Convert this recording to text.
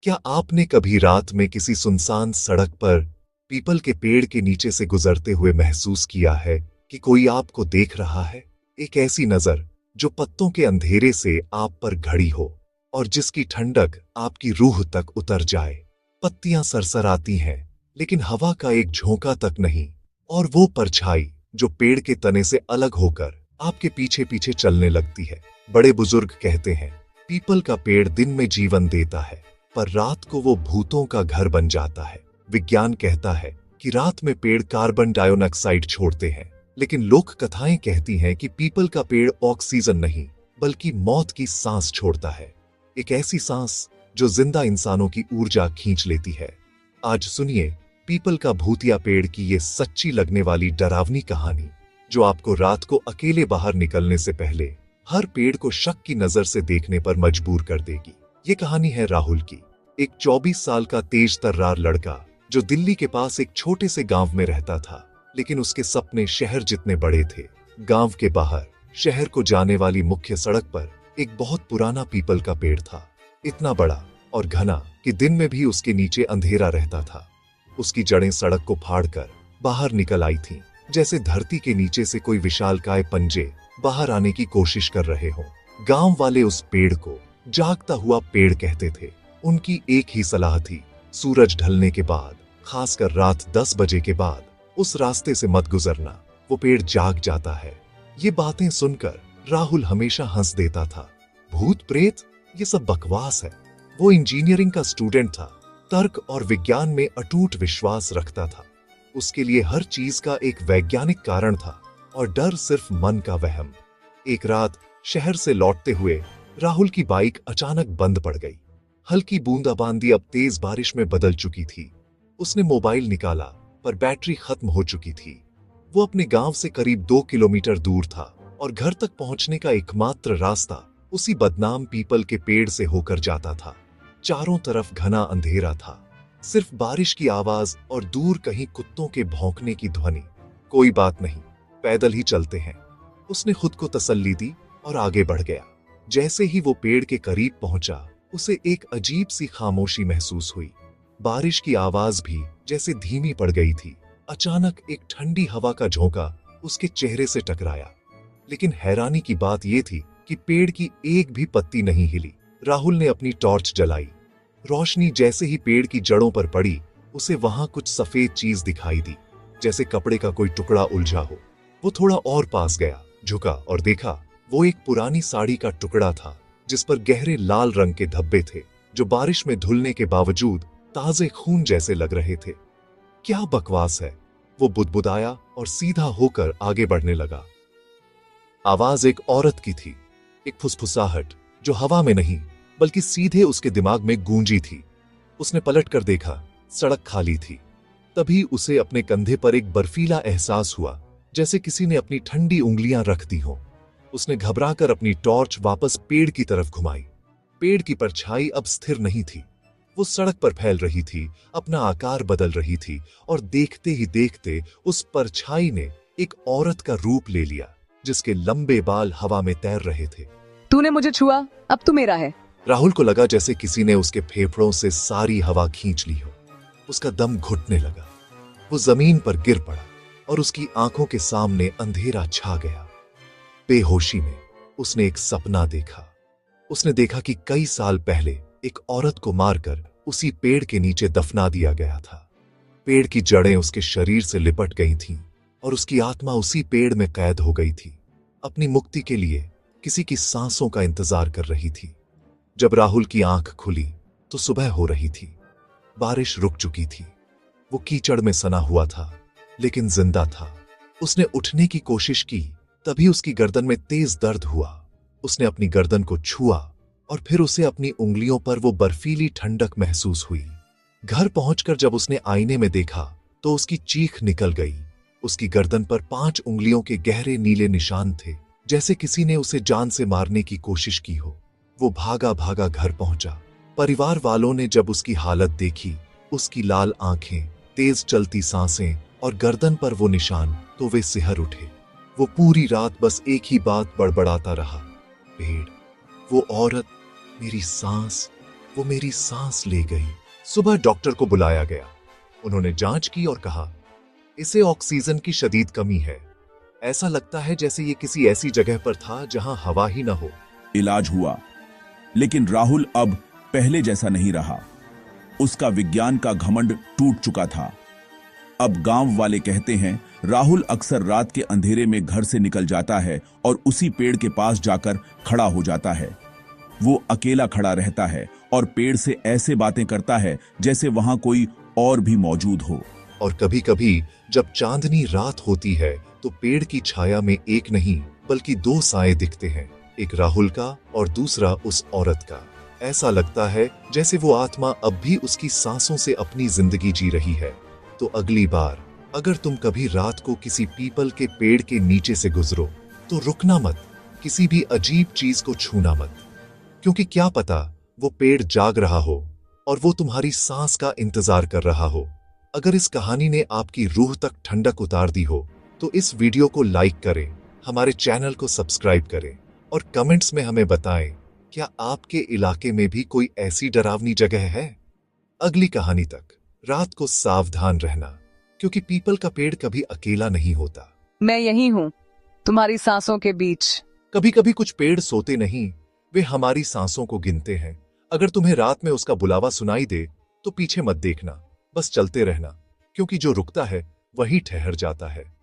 क्या आपने कभी रात में किसी सुनसान सड़क पर पीपल के पेड़ के नीचे से गुजरते हुए महसूस किया है कि कोई आपको देख रहा है? एक ऐसी नजर जो पत्तों के अंधेरे से आप पर घड़ी हो और जिसकी ठंडक आपकी रूह तक उतर जाए। पत्तियां सरसराती हैं, लेकिन हवा का एक झोंका तक नहीं, और वो परछाई जो पेड़ के तने से अलग होकर आपके पीछे पीछे चलने लगती है। बड़े बुजुर्ग कहते हैं, पीपल का पेड़ दिन में जीवन देता है, पर रात को वो भूतों का घर बन जाता है। विज्ञान कहता है कि रात में पेड़ कार्बन डाइऑक्साइड छोड़ते हैं, लेकिन लोक कथाएं कहती हैं कि पीपल का पेड़ ऑक्सीजन नहीं बल्कि मौत की सांस छोड़ता है। एक ऐसी सांस जो जिंदा इंसानों की ऊर्जा खींच लेती है। आज सुनिए पीपल का भूतिया पेड़ की ये सच्ची लगने वाली डरावनी कहानी, जो आपको रात को अकेले बाहर निकलने से पहले हर पेड़ को शक की नजर से देखने पर मजबूर कर देगी। ये कहानी है राहुल की, एक 24 साल का तेज तर्रार लड़का जो दिल्ली के पास एक छोटे से गांव में रहता था, लेकिन उसके सपने शहर जितने बड़े थे। गांव के बाहर शहर को जाने वाली मुख्य सड़क पर एक बहुत पुराना पीपल का पेड़ था, इतना बड़ा और घना कि दिन में भी उसके नीचे अंधेरा रहता था। उसकी जड़ें सड़क को फाड़कर बाहर निकल आई थीं, जैसे धरती के नीचे से कोई विशालकाय पंजे बाहर आने की कोशिश कर रहे हों। गांव वाले उस पेड़ को जागता हुआ पेड़ कहते थे। उनकी एक ही सलाह थी, सूरज ढलने के बाद, खासकर रात 10 बजे के बाद, उस रास्ते से मत गुजरना, वो पेड़ जाग जाता है। ये बातें सुनकर राहुल हमेशा हंस देता था। भूत प्रेत, ये सब बकवास है। वो इंजीनियरिंग का स्टूडेंट था, तर्क और विज्ञान में अटूट विश्वास रखता था। उसके लिए हर चीज का एक वैज्ञानिक कारण था और डर सिर्फ मन का वहम। एक रात शहर से लौटते हुए राहुल की बाइक अचानक बंद पड़ गई। हल्की बूंदाबांदी अब तेज बारिश में बदल चुकी थी। उसने मोबाइल निकाला, पर बैटरी खत्म हो चुकी थी। वो अपने गांव से करीब 2 किलोमीटर दूर था और घर तक पहुंचने का एकमात्र रास्ता उसी बदनाम पीपल के पेड़ से होकर जाता था। चारों तरफ घना अंधेरा था, सिर्फ बारिश की आवाज और दूर कहीं कुत्तों के भौंकने की ध्वनि। कोई बात नहीं, पैदल ही चलते हैं, उसने खुद को तसल्ली दी और आगे बढ़ गया। जैसे ही वो पेड़ के करीब पहुंचा, उसे एक अजीब सी खामोशी महसूस हुई। बारिश की आवाज भी जैसे धीमी पड़ गई थी। अचानक एक ठंडी हवा का झोंका उसके चेहरे से टकराया, लेकिन हैरानी की बात यह थी कि पेड़ की एक भी पत्ती नहीं हिली। राहुल ने अपनी टॉर्च जलाई। रोशनी जैसे ही पेड़ की जड़ों पर पड़ी, उसे वहां कुछ सफेद चीज दिखाई दी, जैसे कपड़े का कोई टुकड़ा उलझा हो। वो थोड़ा और पास गया, झुका और देखा, वो एक पुरानी साड़ी का टुकड़ा था, जिस पर गहरे लाल रंग के धब्बे थे, जो बारिश में धुलने के बावजूद ताजे खून जैसे लग रहे थे। क्या बकवास है, वो बुदबुदाया और सीधा होकर आगे बढ़ने लगा। आवाज एक औरत की थी, एक फुसफुसाहट जो हवा में नहीं बल्कि सीधे उसके दिमाग में गूंजी थी। उसने पलट कर देखा, सड़क खाली थी। तभी उसे अपने कंधे पर एक बर्फीला एहसास हुआ, जैसे किसी ने अपनी ठंडी उंगलियां रख दी हो। उसने घबराकर अपनी टॉर्च वापस पेड़ की तरफ घुमाई। पेड़ की परछाई अब स्थिर नहीं थी, वो सड़क पर फैल रही थी, अपना आकार बदल रही थी, और देखते ही देखते उस परछाई ने एक औरत का रूप ले लिया, जिसके लंबे बाल हवा में तैर रहे थे। तूने मुझे छुआ, अब तू मेरा है। राहुल को लगा जैसे किसी ने उसके फेफड़ों से सारी हवा खींच ली हो। उसका दम घुटने लगा। वो जमीन पर गिर पड़ा और उसकी आंखों के सामने अंधेरा छा गया। बेहोशी में उसने एक सपना देखा। उसने देखा कि कई साल पहले एक औरत को मारकर उसी पेड़ के नीचे दफना दिया गया था। पेड़ की जड़ें उसके शरीर से लिपट गई थीं और उसकी आत्मा उसी पेड़ में कैद हो गई थी, अपनी मुक्ति के लिए किसी की सांसों का इंतजार कर रही थी। जब राहुल की आंख खुली तो सुबह हो रही थी। बारिश रुक चुकी थी। वो कीचड़ में सना हुआ था, लेकिन जिंदा था। उसने उठने की कोशिश की, तभी उसकी गर्दन में तेज दर्द हुआ। उसने अपनी गर्दन को छुआ और फिर उसे अपनी उंगलियों पर वो बर्फीली ठंडक महसूस हुई। घर पहुंचकर जब उसने आईने में देखा तो उसकी चीख निकल गई। उसकी गर्दन पर 5 उंगलियों के गहरे नीले निशान थे, जैसे किसी ने उसे जान से मारने की कोशिश की हो। वो भागा भागा घर पहुंचा। परिवार वालों ने जब उसकी हालत देखी, उसकी लाल आंखें, तेज चलती सांसें और गर्दन पर वो निशान, तो वे सिहर उठे। वो पूरी रात बस एक ही बात बड़बड़ाता रहा, पेड़, वो औरत, मेरी सांस, वो मेरी सांस ले गई। सुबह डॉक्टर को बुलाया गया। उन्होंने जांच की और कहा, इसे ऑक्सीजन की शदीद कमी है। ऐसा लगता है जैसे ये किसी ऐसी जगह पर था जहां हवा ही ना हो। इलाज हुआ, लेकिन राहुल अब पहले जैसा नहीं रहा। उसका विज्ञान का घमंड टूट चुका था। अब गांव वाले कहते हैं, राहुल अक्सर रात के अंधेरे में घर से निकल जाता है और उसी पेड़ के पास जाकर खड़ा हो जाता है। वो अकेला खड़ा रहता है और पेड़ से ऐसे बातें करता है जैसे वहां कोई और भी मौजूद हो। और कभी कभी जब चांदनी रात होती है तो पेड़ की छाया में एक नहीं बल्कि दो साए दिखते हैं, एक राहुल का और दूसरा उस औरत का। ऐसा लगता है जैसे वो आत्मा अब भी उसकी सांसों से अपनी जिंदगी जी रही है। तो अगली बार अगर तुम कभी रात को किसी पीपल के पेड़ के नीचे से गुजरो तो रुकना मत, किसी भी अजीब चीज को छूना मत, क्योंकि क्या पता वो पेड़ जाग रहा हो और वो तुम्हारी सांस का इंतजार कर रहा हो। अगर इस कहानी ने आपकी रूह तक ठंडक उतार दी हो तो इस वीडियो को लाइक करें, हमारे चैनल को सब्सक्राइब करें और कमेंट्स में हमें बताएं, क्या आपके इलाके में भी कोई ऐसी डरावनी जगह है? अगली कहानी तक रात को सावधान रहना, क्योंकि पीपल का पेड़ कभी अकेला नहीं होता। मैं यही हूँ, तुम्हारी सांसों के बीच। कभी कभी कुछ पेड़ सोते नहीं, वे हमारी सांसों को गिनते हैं। अगर तुम्हें रात में उसका बुलावा सुनाई दे तो पीछे मत देखना, बस चलते रहना, क्योंकि जो रुकता है वही ठहर जाता है।